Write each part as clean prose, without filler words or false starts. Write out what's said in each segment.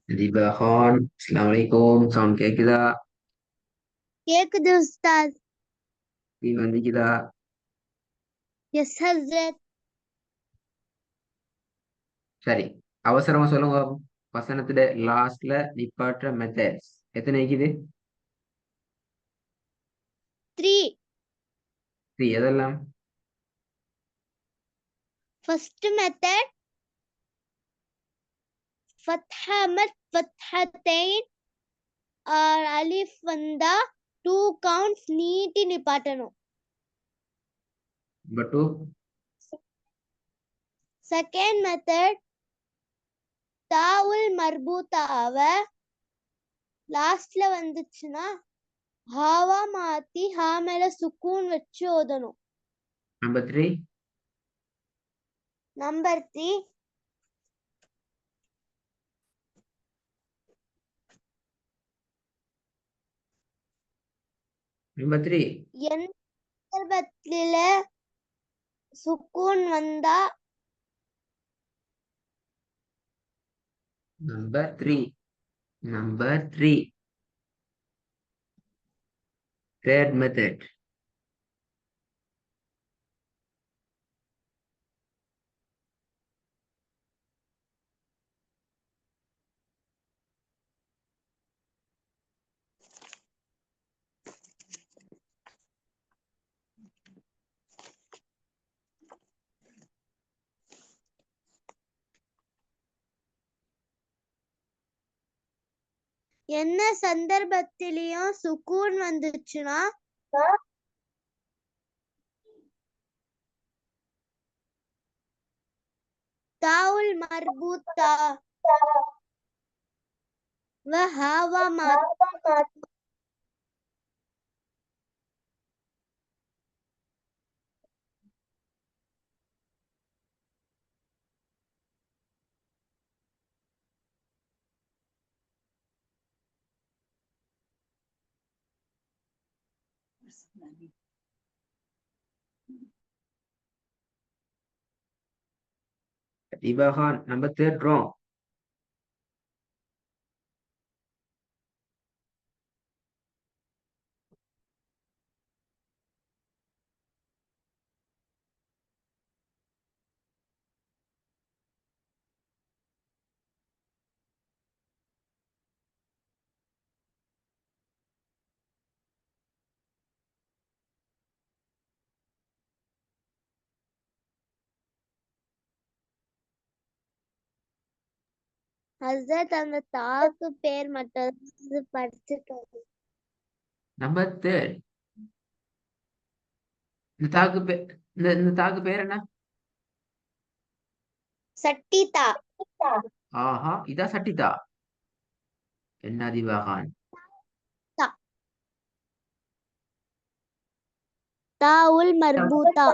Dibahan, Assalamualaikum, sound கேக்குதா? கேக்குது உஸ்தாத். நீ வந்துக்குதா? எஸ் ஹஸ்ரத். சரி, அவசரமா சொல்லுங்க. வசனத்துல லாஸ்ட்ல நிப்பாட்டுற மெத்தட்ஸ் எத்தனை இருக்குது? 3. 3 எதெல்லாம்? ஃபர்ஸ்ட் மெத்தட் ஃபத்ஹா மத் ஃபத்ஹத்தைன் ஆர் அலிஃப் வந்தா 2 கவுண்ட்ஸ் நீட்டி நிப்பாட்டணும். நம்பர் 2. செகண்ட் மெத்தட் தாவுல் மர்பூத்தாவ லாஸ்ட்ல வந்துச்சுன்னா ஹாவா மாத்தி ஹா மேல சுக்கூன் வச்சு ஓதணும். நம்பர் 3. Number 3 number 3. எந்த சந்தர்ப்பத்தில சுக்கூன் வந்தா நம்பர் 3. நம்பர் 3. Third method. என்ன சந்தர்ப்பத்திலையும் சுக்கூன் வந்துச்சுன்னா தாவுல் மர்பூத்தா ஹாவா மாத்தி Dibahan, number 3 wrong. ஹஸ்ரத் அந்த தாக்கு பேர் மட்டும் படிச்சுட்டு நம்பர் 3. இந்த தாக்கு பேர் என்ன? சட்டிதா. ஆஹா, இதா சட்டிதா. என்ன திவாகான்? தாவுல் மர்பூத்தா.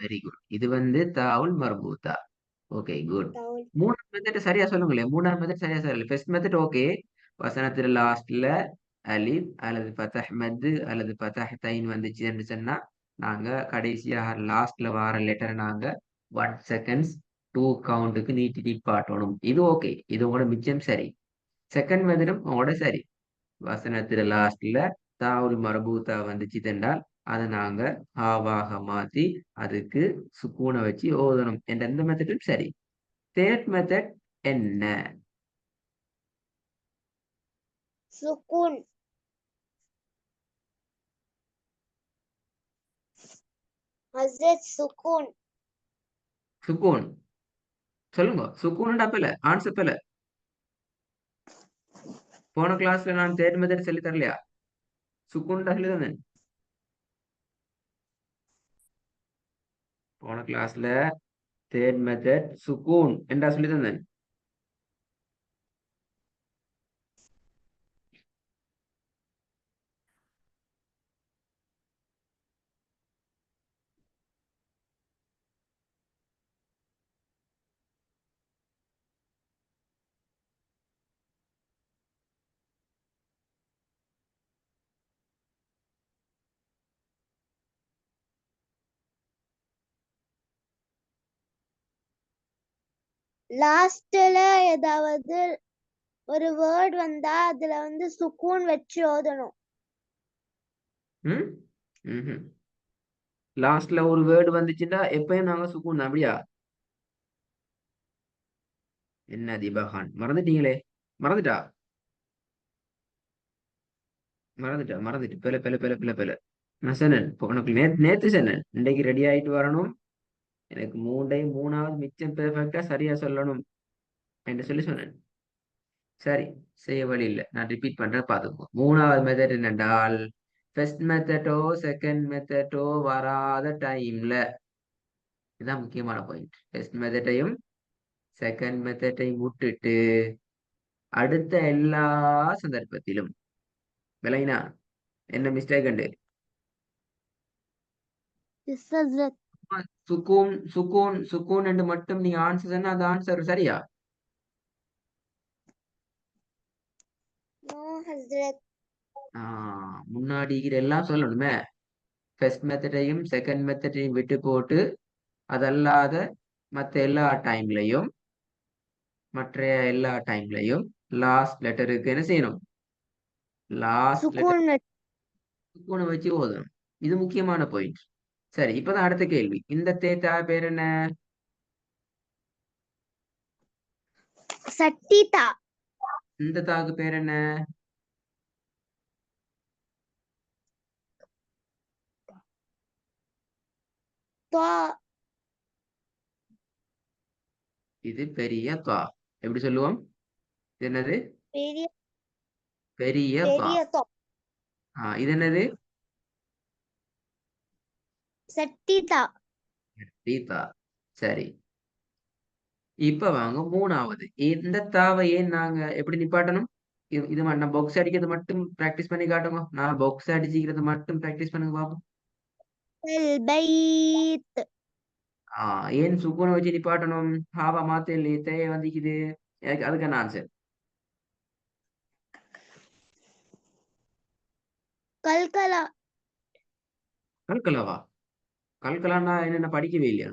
Very good. இது வந்து தாவுல் மர்பூத்தா. Okay, good. மூணாவது மெத்தட் சரியா சொல்லுங்களேன். மூணாவது மெத்தட் சரியா சொல்லல. First method okay. வசனத்துல லாஸ்ட்ல அலிப் அல்லது ஃபதஹ் மத் அல்லது ஃபதஹ் தைன் வந்துச்சுன்னு சொன்னா நாங்க கடைசியாக லாஸ்ட்ல வர லெட்டர் நாங்க 1 செகண்ட்ஸ் 2 கவுண்ட்டுக்கு நீட்டி நிப்பாட்டணும். இது ஓகே. இது உங்களோட மிச்சம் சரி. செகண்ட் மெத்தடும் உங்களோட சரி. வசனத்துல லாஸ்ட்ல தாவுல் மரபூத்தா வந்துச்சு என்றால் அதை நாங்க ஹாவாக மாத்தி அதுக்கு சுக்கூனை வச்சு ஓதணும் என்ற எந்த மெத்தடும் சரி. தேர்ட் மெத்தட் என்ன? சுக்கூன். ஹஸ்ரத் சுக்கூன். சுக்கூன் சொல்லுங்க. சுக்கூன் அப்பல ஆன்சர் பல போன கிளாஸ்ல நான் தேர்ட் மெத்தட் சொல்லி தரலையா? சுக்கூன் சொல்லுதானே போன கிளாஸ்ல தேர்ட் மெத்தட் சுக்கூன் என்றா சொல்லி தந்தேன். லாஸ்ட்ல ஏதாவது ஒரு வேர்ட் வந்தா அதுல வந்து சுக்கூன் வச்சு ஓதணும். லாஸ்ட்ல ஒரு வேர்டு வந்துச்சுன்னா எப்பயும் நாங்க சுக்கூன் தான், அப்படியா? என்ன தீபாகான் மறந்துட்டீங்களே? மறந்துட்டா மறந்துட்டு பெல பெல பெல பெல பெல. நான் சொன்னேன் இப்போ உனக்கு நேத்து சொன்னேன் இன்றைக்கு ரெடி ஆயிட்டு வரணும், எனக்கு மூணாவது மிச்சம் பெர்ஃபெக்டா சரியா சொல்லணும் என்று சொல்லி சொன்னேன். சரி, செய்ய வழி இல்லை, நான் ரிப்பீட் பண்றேன் பார்த்துக்கோ. மூணாவது மெத்தட் என்னென்றால், ஃபர்ஸ்ட் மெத்தடோ செகண்ட் மெத்தடோ வராத டைம்ல, இதுதான் முக்கியமான பாயிண்ட். ஃபர்ஸ்ட் மெத்தடையும் செகண்ட் மெத்தடையும் விட்டுட்டு அடுத்த எல்லா சந்தர்ப்பத்திலும், விளங்கினா என்ன மிஸ்டேக் உண்டு? எஸ் ஹஸ்ரத். சுக்கூன் சுக்கூன் சுக்கூன் என்று மட்டும் நீங்க ஆன்சர் சொன்னா அந்த ஆன்சர் சரியா? நோ ஹஸ்ரத். முன்னாடி எல்லாம் சொல்லணுமே. ஃபர்ஸ்ட் மெத்தடையும் செகண்ட் மெத்தடையும் விட்டு போட்டு அதல்லாத மற்ற எல்லா டைம்லையும் லாஸ்ட் லெட்டருக்கு என்ன செய்யணும்? லாஸ்ட் லெட்டர் சுக்கூன் சுக்கூனை வச்சு ஓதணும். இது முக்கியமான பாயிண்ட். சரி, இப்பதான் அடுத்த கேள்வி. இந்த தேத்தா பேர் என்ன? சட்டிதா. இந்த தாக்கு பேர் என்ன? தா. இது பெரிய தா. எப்படி சொல்லுவோம்? இது என்னது? பெரிய பெரிய தா. பெரிய தா. இது என்னது? சட்டிதா. தீதா. சரி, இப்ப வாங்க மூணாவது. இந்த தாவை ஏன் நாங்க எப்படி நிப்பாட்டணும்? இது நான் பாக்ஸ் அடிக்கிறது மட்டும் பிராக்டிஸ் பண்ணி காட்டுங்க. நான் பாக்ஸ் அடிச்சுக்கிறது மட்டும் பிராக்டிஸ் பண்ணுங்க பாப்போம். البيت. ஏன் சுக்குனை வச்சு நிப்பாட்டணும்? ஹாவா மாத்தேன் தேய வந்திக்குது. அதுக்கு என்ன ஆன்சர்? கல்கலா. கல்கலாவா? கல்கலான்னா என்னென்ன படிக்கவே இல்லையா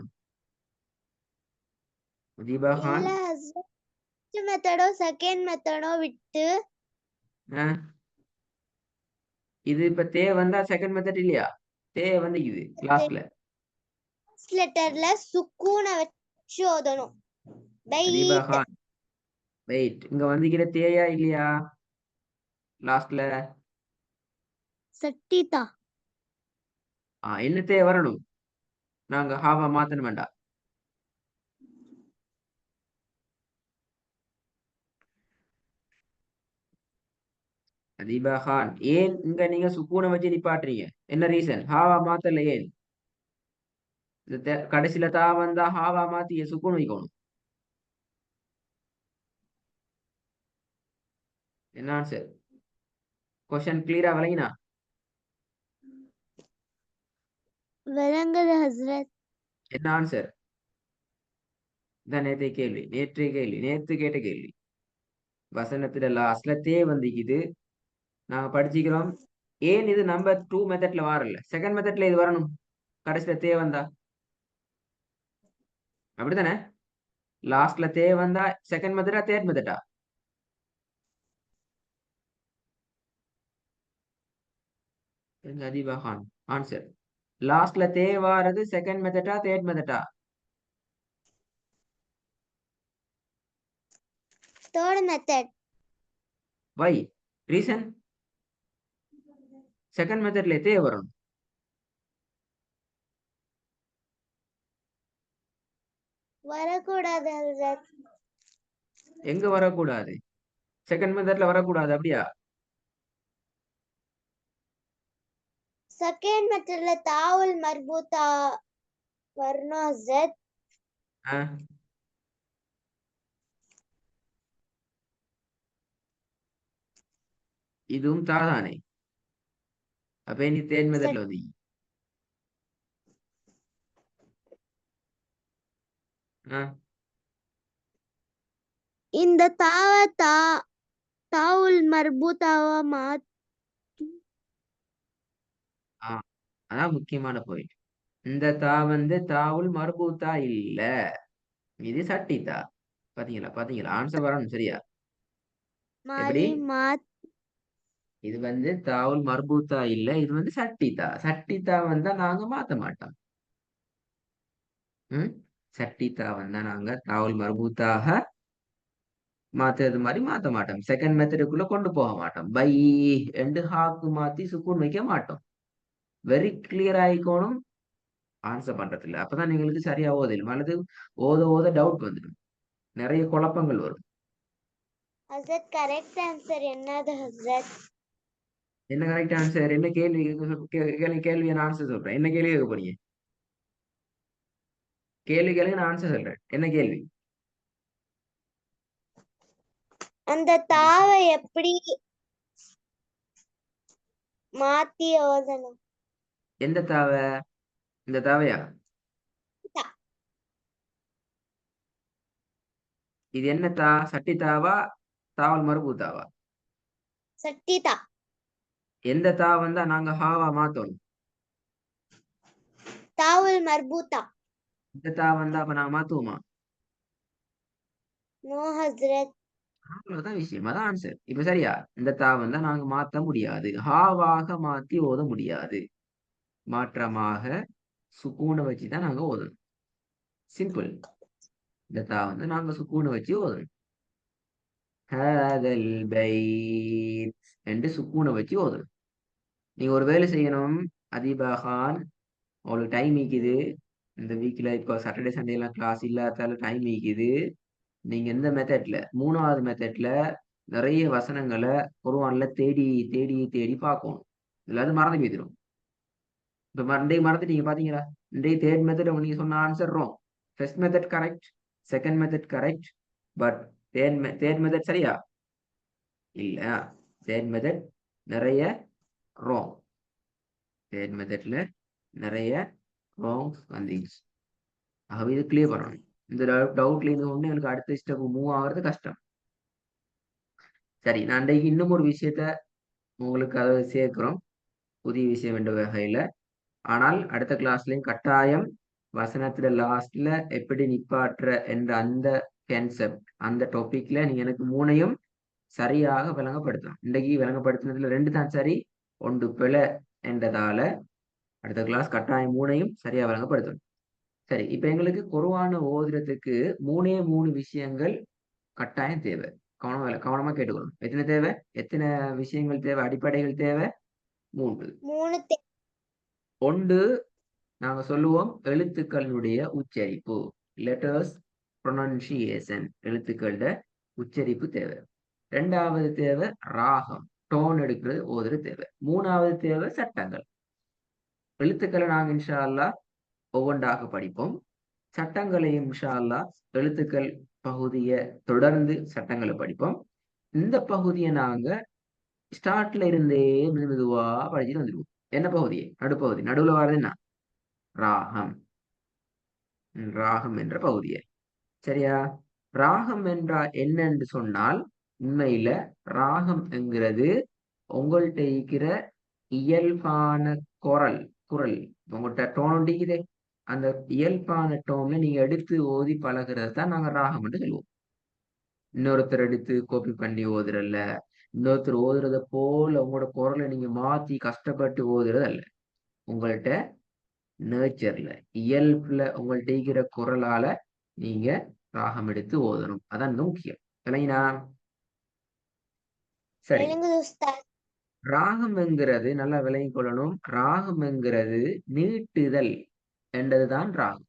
தீபா இல்ல கான்? ஹஸ்ரத், ஃபர்ஸ்ட் மெத்தடோ செகண்ட் மெத்தடோ விட்டு ஆ, இது இப்ப தே வந்தா செகண்ட் மெத்தட் இல்லையா? தே வந்திக்குது லாஸ்ட்ல. ஃபர்ஸ்ட் லெட்டர்ல சுக்கூனை வச்சு ஓதணும். தீபா பைட். கான் வெயிட், இங்க வந்திக்கிற தேயா இல்லையா லாஸ்ட்ல? சட்டிதா. என்ன தே வரணும்? நாங்க ஹாவா மாத்தணும் வேண்டாம். தீபா கான், ஏன் இங்க நீங்க சுக்கூனை வச்சு நிப்பாட்டுறீங்க? என்ன ரீசன்? ஹாவா மாத்தல ஏன்? இந்த கடைசியில தா வந்தா ஹாவா மாத்தி சுக்கூன் வைக்கணும். என்ன ஆன்சர்? கொஸ்டின் கிளியரா விளங்கினா? விளங்குது ஹஸ்ரத். என்ன ஆன்சர்? இதான் நேற்று கேட்ட கேள்வி. வசனத்துல லாஸ்ட்ல தே வந்திக்குது. நாங்க படிச்சுக்கிறோம். ஏன் இது நம்பர் 2 மெத்தட்ல வரல, செகண்ட் மெத்தட்ல இது வரணும் கடைசியில தே வந்தா? அப்படித்தானே? லாஸ்ட்ல தே வந்தா செகண்ட் மெத்தடா தேர்ட் மெத்தடா? அதிபா கான் ஆன்சர். லாஸ்ட்ல தே வாரது செகண்ட் மெத்தடா தேர்ட் மெத்தடா? Third method. Why? Reason? Second மெத்தட்ல தே வரணும். வரக்கூடாது ஹஸ்ரத். எங்க வரக்கூடாது? செகண்ட் மெத்தட்ல வரக்கூடாது, அப்படியா? செகண்ட் மெத்தட்ல தாவுல் மர்பூத்தா வரணும் ஹஸ்ரத். ஆ, இதுவும் தாதானே. அப்ப நீ தேர்ட் மெத்தட்ல வந்து இந்த தாவுல் மர்பூத்தாவா அதான் முக்கியமான பாயிண்ட். இந்த தா வந்து தாவுல் மர்பூத்தா இல்ல, இது சட்டித்தா. பாத்தீங்களா ஆன்சர் வரணும் சரியா? எப்படி? மாறி இது வந்து தாவுல் மர்பூத்தா இல்ல, இது வந்து சட்டித்தா. சட்டித்தா வந்தா நாங்க மாத்த மாட்டோம். சட்டித்தா வந்தா நாங்க தாவுல் மர்பூத்தாக மாத்துறது மாதிரி மாத்த மாட்டோம். செகண்ட் மெத்தடுக்குள்ள கொண்டு போக மாட்டோம். பை என்று ஹாக்கு மாத்தி சுக்கூன் வைக்க மாட்டோம். வெரி கிளியர் ஆயிக்கோணும் ஆன்சர் பண்றதுல. அப்பதான் நீங்களுக்கு சரியா ஓதிடும். அல்லது ஓத ஓத டவுட் வந்துடும், நிறைய குழப்பங்கள் வரும். ஹஸ்ரத் கரெக்ட் ஆன்சர் என்னது ஹஸ்ரத்? என்ன கரெக்ட் ஆன்சர்? என்ன கேள்வி கேள்வி நான் ஆன்சர் சொல்றேன். என்ன கேள்வி கேட்க போறீங்க? கேள்வி கேளுங்க, நான் ஆன்சர் சொல்றேன். என்ன கேள்வி? அந்த தாவை எப்படி மாத்தி ஓதணும்? எந்த தாவை? இந்த தாவையா? இது என்ன தா? சட்டி தாவா, தாவல் மறுபூத்தாவா? சட்டிதா. எந்த தா வந்தா நாங்க ஹாவா மாத்தோம்? தாவுல் மர்பூத்தா. இந்த தா வந்தா அப்ப நாங்க மாத்துவோமா? நோ ஹஸ்ரத். அவ்வளவுதான் விஷயம். அதான் ஆன்சர். இப்ப சரியா? இந்த தா வந்தா நாங்க மாத்த முடியாது, ஹாவாக மாத்தி ஓத முடியாது. மாற்றமாக சுக்கூனை வச்சுதான் நாங்க ஓதணும். சிம்பிள். இந்த தா வந்து நாங்க சுக்கூனை வச்சு ஓதணும். ஹாதல் பைத் என்று சுக்கூனை வச்சு ஓதணும். நீங்க ஒரு வேலை செய்யணும். அதீபா கான், உங்களுக்கு டைம் இருக்குது. இந்த வீக்ல இப்போ சாட்டர்டே சண்டே எல்லாம் கிளாஸ் இல்லாதால டைம் இருக்குது. நீங்க எந்த மெத்தட்ல, மூணாவது மெத்தட்ல நிறைய வசனங்களை குர்ஆன்ல தேடி தேடி தேடி பார்க்கணும். இல்லாத மறந்து போயிடும். இப்ப மறந்துட்டீங்க பாத்தீங்களா? இன்றைய தேர்ட் மெத்தட் நீங்க சொன்ன answer wrong. First method correct, second method correct, but third method சரியா இல்ல. தேர்ட் மெத்தட் நிறைய ராங். தேர்ட் மெத்தட்ல நிறைய ராங்ஸ் வந்துச்சு. ஆகவே இது கிளியர் பண்ணணும். இந்த டவுட்ல இருந்து ஒண்ணு எனக்கு அடுத்த ஸ்டெப் மூவ் ஆகுறது கஷ்டம். சரி, நான் இன்றைக்கு இன்னும் ஒரு விஷயத்த உங்களுக்கு அதை சேர்க்கிறோம், புதிய விஷயம் என்ற வகையில. ஆனால் அடுத்த கிளாஸ்லயும் கட்டாயம் வசனத்துல லாஸ்ட்ல எப்படி நிப்பாற்ற என்ற அந்த கான்செப்ட், அந்த டாபிக்ல நீங்க எனக்கு மூணையும் சரியாக விளங்கப்படுத்தணும். இன்றைக்கு விளங்கப்படுத்தினதுல 2 தான் சரி, 1 பிழை என்றதால அடுத்த கிளாஸ் கட்டாயம் மூணையும் சரியா விளங்கப்படுத்தணும். சரி, இப்ப எங்களுக்கு குர்ஆனை ஓதுறதுக்கு 3 விஷயங்கள் கட்டாயம் தேவை. கவனமா கேட்டுக்கணும். எத்தனை தேவை? எத்தனை விஷயங்கள் தேவை? அடிப்படைகள் தேவை 3. 3 ஒன்று, நாங்க சொல்லுவோம் எழுத்துக்களுடைய உச்சரிப்பு, லெட்டர்ஸ் ப்ரொனன்சியேஷன், எழுத்துக்களோட உச்சரிப்பு தேவை. 2வது தேவை ராகம், டோன் எடுக்கிறது ஓதுறது தேவை. 3வது தேவை சட்டங்கள். எழுத்துக்களை நாங்க இன்ஷா அல்லாஹ் ஒவ்வொன்றாக படிப்போம். சட்டங்களையும் இன்ஷா அல்லாஹ் எழுத்துக்கள் பகுதியை தொடர்ந்து சட்டங்களை படிப்போம். இந்த பகுதியை நாங்க ஸ்டார்ட்ல இருந்தே மெதுவா படிச்சுட்டு வந்துருவோம். என்ன பகுதி? நடுப்பகுதி. நடுவுல வர்றது என்ன? ராகம். ராகம் என்ற பகுதியை. சரியா? ராகம் என்றால் என்னன்னு சொன்னால், உண்மையில ராகம் என்கிறது உங்கள்கிட்ட இருக்கிற இயல்பான குரல். உங்கள்கிட்ட டோன் ஒட்டிக்குதே, அந்த இயல்பான டோன்ல நீங்க எடுத்து ஓதி பழகிறது தான் நாங்க ராகம் என்று சொல்லுவோம். இன்னொருத்தர் எடுத்து காப்பி பண்ணி ஓதுறல்ல, இன்னொருத்தர் ஓதுறத போல உங்களோட குரலை நீங்க மாத்தி கஷ்டப்பட்டு ஓதுறது அல்ல. உங்கள்கிட்ட நேச்சர்ல, இயல்புல உங்கள்கிட்ட இருக்கிற குரலால நீங்க ராகம் எடுத்து ஓதணும். அதான் முக்கியம். இல்லைங்களா? சரி, ராகம் என்கிறது நல்லா விளங்கிக் கொள்ளணும். ராகம் என்கிறது நீட்டுதல் என்றதுதான் ராகம்.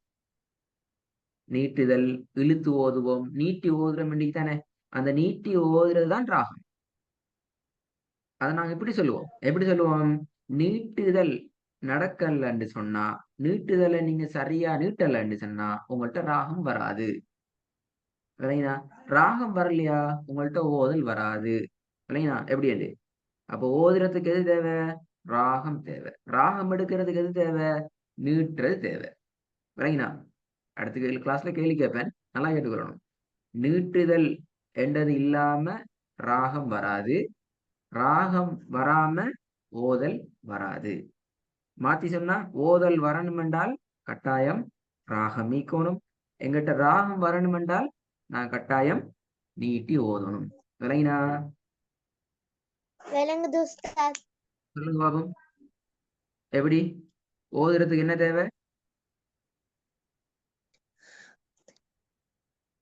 நீட்டுதல், இழுத்து ஓதுவோம், நீட்டி ஓதுறோம் இன்னைக்கு தானே, அந்த நீட்டி ஓதுறது தான் ராகம். அதை நாங்க எப்படி சொல்லுவோம்? நீட்டுதல் நடக்கலன்னு சொன்னா, நீட்டுதலை நீங்க சரியா நீட்டலன்னு சொன்னா உங்கள்கிட்ட ராகம் வராது. இல்லைங்களா? ராகம் வரலையா உங்கள்கிட்ட ஓதல் வராது. இல்லைங்களா? எப்படி அது? அப்போ ஓதுறதுக்கு எது தேவை? ராகம் தேவை. ராகம் எடுக்கிறதுக்கு எது தேவை? நீட்டுறது தேவை. இல்லைங்களா? அடுத்த கிளாஸ்ல கேள்வி கேட்பேன், நல்லா கேட்டுக்கிறணும். நீட்டுதல் என்றது இல்லாம ராகம் வராது, ராகம் வராம ஓதல் வராது. மாத்தி சொன்னா, ஓதல் வரணும் என்றால் கட்டாயம் ராகம் மீக்கணும். எங்கிட்ட ராகம் வரணும் என்றால் நான் கட்டாயம் நீட்டி ஓதணும். விளங்கினா? விளங்குது உஸ்தாத். சொல்லுங்க பாப்போம். எப்படி ஓதுறதுக்கு என்ன தேவை?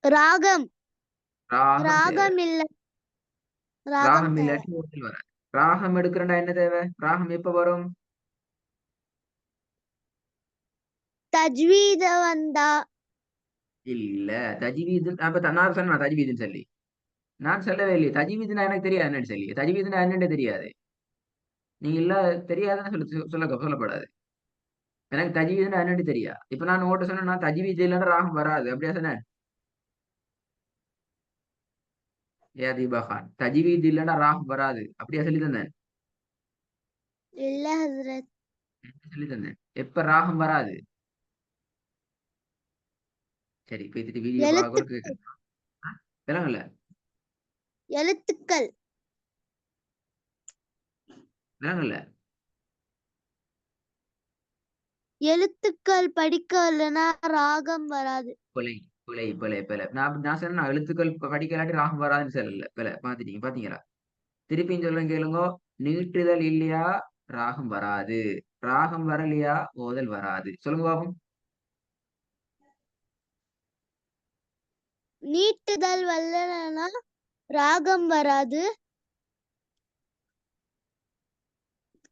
ராகம் ராகம் தேவை. ராகம் இல்ல ராகம் ராகம் தேவை. இல்லாட்டி ஓதல் வராது. ராகம் எடுக்கிறண்டா என்ன தேவை? ராகம் எப்ப வரும்? தஜ்வீத வந்தா. இல்ல தஜ்வீது நான் சொன்னா தஜ்வீதுன்னு சொல்லி நான் சொல்லவே இல்லையே. தஜ்வீதுனா எனக்கு தெரியாது என்னன்னு சொல்லி. தஜ்வீதுனா என்னன்னு தெரியாது. நீங்க இல்ல தெரியாதுன்னு சொல்லப்படாது. எனக்கு தஜ்வீதுனா என்னன்னு தெரியா. இப்ப நான் ஓட்ட சொன்னா நான் தஜ்வீது இல்லைன்னா ராகம் வராது அப்படியா சொன்னேன்? ஏ தீபாகான் தஜ்வீது இல்லைன்னா ராகம் வராது அப்படியா சொல்லி தந்தேன்? இல்ல ஹஸ்ரத். சொல்லி தந்தேன். எப்ப ராகம் வராது? சரி பேசிட்டு வீடியோ எழுத்து பார்க்க கேட்கலாம். விளங்கல? எழுத்துக்கள் விளங்கல? எழுத்துக்கள் படிக்கலனா ராகம் வராது. கொலை கொலை கொலை கொலை நான் சொன்ன எழுத்துக்கள் படிக்கலாட்டி ராகம் வராதுன்னு சொல்லல. கொலை பாத்துட்டீங்க பாத்தீங்களா? திருப்பியும் சொல்றேன் கேளுங்க. நீட்டுதல் இல்லையா ராகம் வராது. ராகம் வரலையா ஓதல் வராது. சொல்லுங்க பாப்போம். நீட்டுதல் வரலனா ராகம் வராது.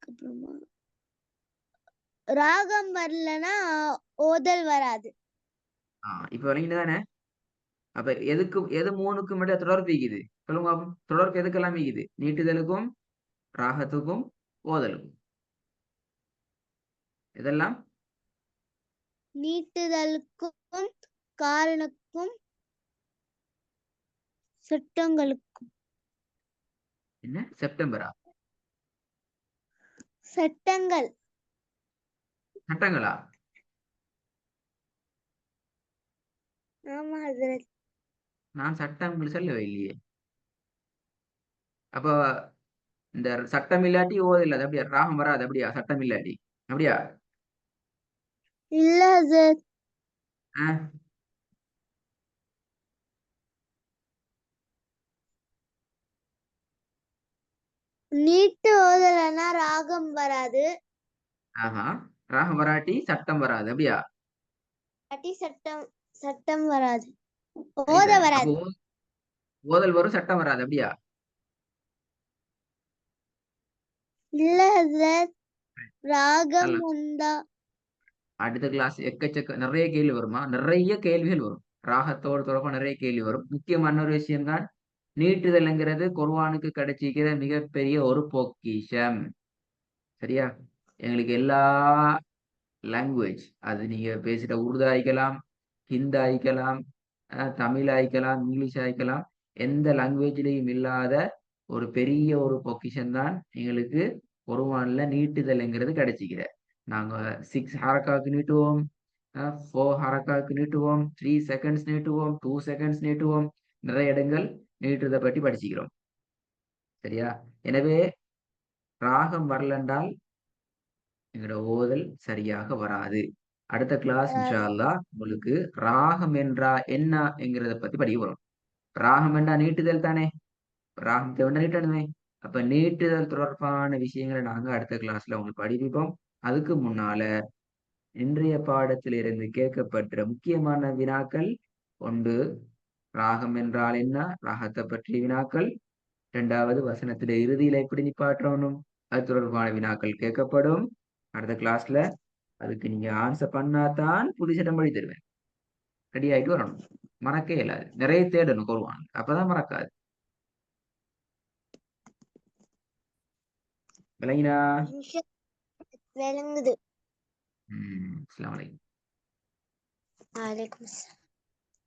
அப்புறமா ராகம் வரலனா ஓதல் வராது. இப்ப வரைக்கும் தானே? அப்ப எது மூணுக்கும் மட்டும் தொடர்பு இருக்குது? சொல்லுங்க பாப்போம். தொடர்பு எதுக்கெல்லாம் இருக்குது? நீட்டுதலுக்கும் ராகத்துக்கும் ஓதலுக்கும். இதெல்லாம் நீட்டுதலுக்கும் காரணக்கும் சட்டங்களுக்கும். என்ன செப்டம்பரா? சட்டங்கள் சட்டங்களா? ஆமா ஹஸ்ரத். நான் சட்டம் சொல்லவே இல்லையே. அப்ப இந்த சட்டம் இல்லாட்டி ஓதல் அது அப்படியா? ராகம் வராது அப்படியா? சட்டம் இல்லாட்டி அப்படியா? இல்ல ஹஸ்ரத். ஆஹ் நீட்டு ஓதலனா ராகம் வராது. ஆஹா ராகம் வராட்டி சட்டம் வராது அப்படியா? சட்டம் சட்டம் வராது. ஓத சரிதானே? அப்போ வராது. ஓதல் வரும் சட்டம் வராது அப்படியா? இல்ல ஹஸ்ரத். ராகம் நல்லா. வந்தா அடுத்த கிளாஸ் எக்கச்சக்க நிறைய கேள்வி வருமா? நிறைய கேள்விகள் வரும். ராகத்தோடு தொடர்பா நிறைய கேள்வி வரும். முக்கியமான ஒரு விஷயம் தான் நீட்டுதல்ங்கிறது குர்ஆனுக்கு கிடைச்சிக்கிற மிகப்பெரிய ஒரு பொக்கிஷம். சரியா? எங்களுக்கு எல்லா லாங்குவேஜ் அது நீங்க பேசுற உருது ஆயிக்கலாம், ஹிந்தி ஆயிக்கலாம், தமிழ் ஆயிக்கலாம், இங்கிலீஷ் ஆயிக்கலாம். எந்த லாங்குவேஜ்லயும் இல்லாத ஒரு பெரிய ஒரு பொக்கிஷன் தான் எங்களுக்கு குர்ஆன்ல நீட்டுதல்ங்கிறது கிடைச்சிக்கிற. நாங்க 6 ஹரக்காக்கு நீட்டுவோம், 4 ஹரக்காக்கு நீட்டுவோம், 3 செகண்ட்ஸ் நீட்டுவோம், 2 செகண்ட்ஸ் நீட்டுவோம். நிறைய இடங்கள் நீட்டுறதை பற்றி படிச்சுக்கிறோம். சரியா? எனவே ராகம் வரலென்றால் எங்களோட ஓதல் சரியாக வராது. அடுத்த கிளாஸ் இன்ஷா வராது. அல்லாஹ் உங்களுக்கு ராகம் என்றா என்ன என்கிறத பத்தி படிக்க போறோம். ராகம் என்றா நீட்டுதல் தானே? ராகத்தை வேண்டா நீட்டணுமே. அப்ப நீட்டுதல் தொடர்பான விஷயங்களை நாங்க அடுத்த கிளாஸ்ல உங்களுக்கு படிப்போம். அதுக்கு முன்னால இன்றைய பாடத்தில் இருந்து கேட்கப்பட்ட முக்கியமான வினாக்கள் ஒன்று ராகம் என்றால் என்ன? ராகத்தை பற்றிய வினாக்கள். இரண்டாவது வசனத்தில இறுதியில எப்படி நிப்பாட்டணும்? அது தொடர்பான வினாக்கள் கேட்கப்படும். அடுத்த கிளாஸ்ல அதுக்கு நீங்க ஆன்சர் பண்ணாதான் புது சட்டம் படி தருவேன். ரெடி ஆயிட்டு வரணும். மறக்கவே இயலாது. நிறைய தேடணும் குர்ஆன். அப்பதான் மறக்காது. விளங்கினா? விளங்குது. அஸ்ஸலாமு அலைக்கும். வலைக்கும் அஸ்ஸலாம்.